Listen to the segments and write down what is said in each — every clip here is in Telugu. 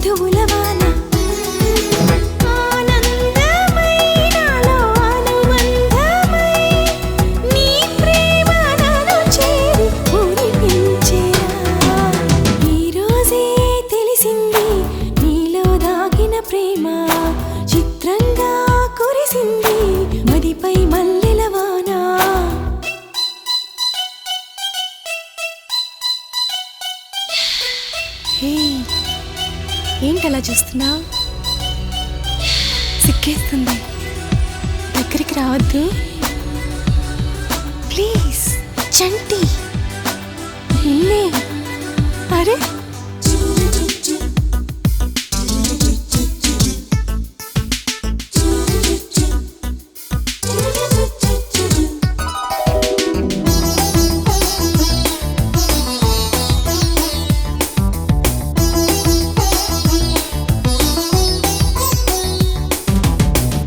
మధువుల వాన ఆనందమై నాలో అనుబంధమై నీ ప్రేమ నన్ను చేరి మురిపించెరా ఈ రోజే తెలిసింది నీలో దాగిన ప్రేమ చిత్రంగా కురిసింది మదిపై మల్లెల వాన హే ఏంటలా చూస్తున్నావు సిగ్గేస్తుంది దగ్గరికి రావద్దు ప్లీజ్ చంటి నిన్నే అరే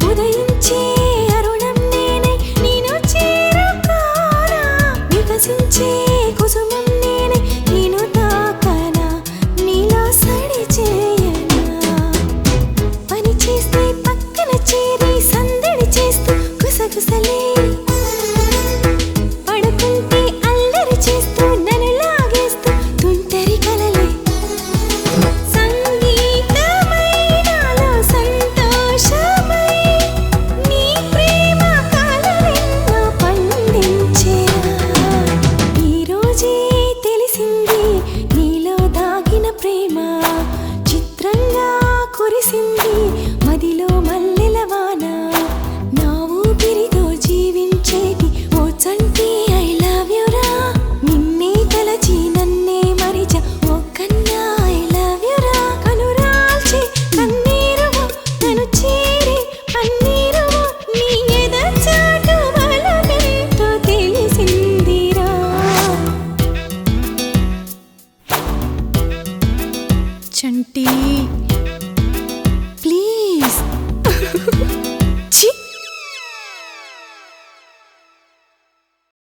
ఉదయించే అరుణం నేనే నేను చేరుకోనా వికసించే కుసుమం నేనే నేను తాకనా నీలో సడి చేయనా పని చేస్తే పక్కన చేరి సందడి చేస్తూ గుసగుసలే పడుకుంటే అల్లరి చేస్తూ నన్ను లాగేస్తూ తుంటరి కలలే సంగీతమై నాలో సంతోషమై నీ ప్రేమ కలలెన్నో పండించెరా ఈ రోజే తెలిసింది నీలో దాగిన ప్రేమ చిత్రంగా కురిసింది మదిలో